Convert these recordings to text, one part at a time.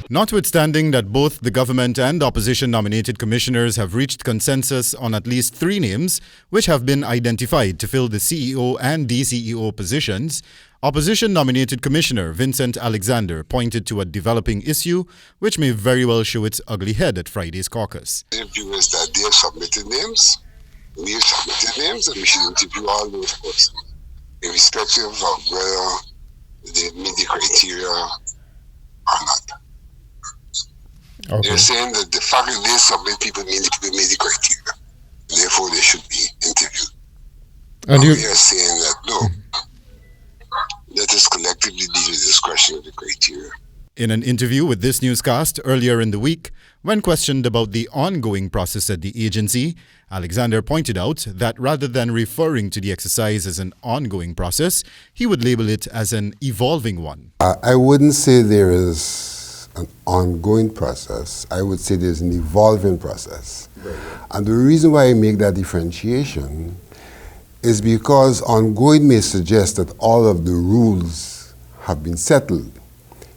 Notwithstanding that both the government and opposition-nominated commissioners have reached consensus on at least 3 names which have been identified to fill the CEO and DCEO positions, opposition-nominated Commissioner Vincent Alexander pointed to a developing issue which may very well show its ugly head at Friday's caucus. The view is that they have submitted names, we have submitted names, and we should interview all those persons, irrespective of whether they meet the criteria or not. Okay. They're saying that the fact that they submit people mean the people meet the criteria, therefore they should be interviewed. And we are saying that no, let us collectively deal with this question of the criteria. In an interview with this newscast earlier in the week, when questioned about the ongoing process at the agency, Alexander pointed out that rather than referring to the exercise as an ongoing process, he would label it as an evolving one. I wouldn't say there is an ongoing process. I would say there's an evolving process. Right. And the reason why I make that differentiation is because ongoing may suggest that all of the rules have been settled.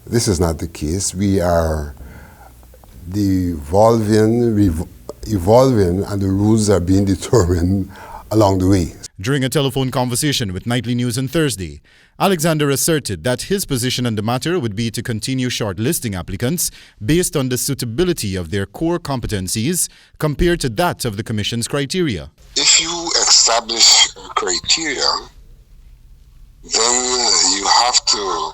This is not the case. We are evolving, and the rules are being determined along the way. During a telephone conversation with Nightly News on Thursday, Alexander asserted that his position on the matter would be to continue shortlisting applicants based on the suitability of their core competencies compared to that of the Commission's criteria. If you establish criteria, then you have to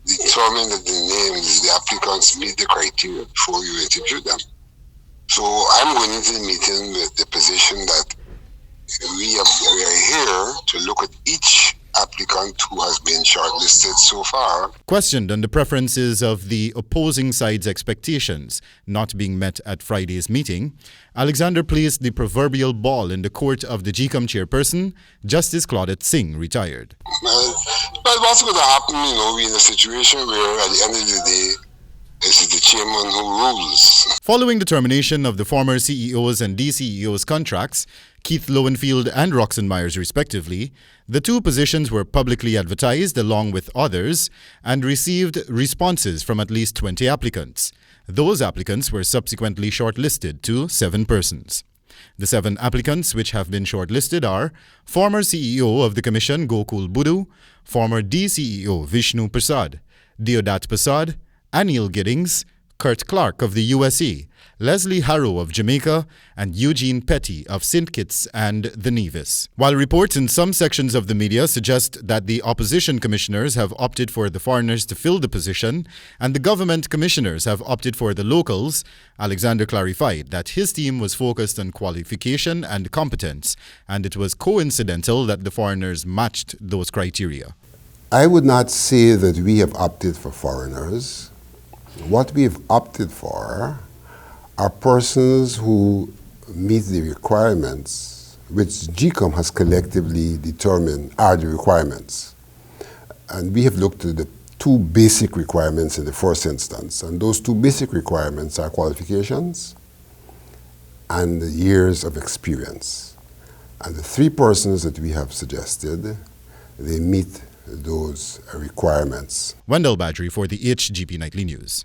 determine that the names, the applicants meet the criteria before you interview them. So I'm going into the meeting with the position that we are here to look at each applicant who has been shortlisted so far. Questioned on the preferences of the opposing side's expectations not being met at Friday's meeting, Alexander placed the proverbial ball in the court of the GECOM chairperson, Justice Claudette Singh, retired. Well, what's going to happen, we're in a situation where at the end of the day, it's the chairman who rules. Following the termination of the former CEOs and DCEOs contracts, Keith Lowenfield and Roxanne Myers respectively, the 2 positions were publicly advertised along with others and received responses from at least 20 applicants. Those applicants were subsequently shortlisted to 7 persons. The 7 applicants which have been shortlisted are former CEO of the Commission Gokul Budu, former DCEO Vishnu Prasad, Deodat Prasad, Anil Giddings, Kurt Clark of the USA, Leslie Harrow of Jamaica, and Eugene Petty of St. Kitts and the Nevis. While reports in some sections of the media suggest that the opposition commissioners have opted for the foreigners to fill the position and the government commissioners have opted for the locals, Alexander clarified that his team was focused on qualification and competence, and it was coincidental that the foreigners matched those criteria. I would not say that we have opted for foreigners. What we have opted for are persons who meet the requirements which GECOM has collectively determined are the requirements. And we have looked at the 2 basic requirements in the first instance. And those 2 basic requirements are qualifications and years of experience. And the 3 persons that we have suggested, they meet those requirements. Wendell Badrie for the HGP Nightly News.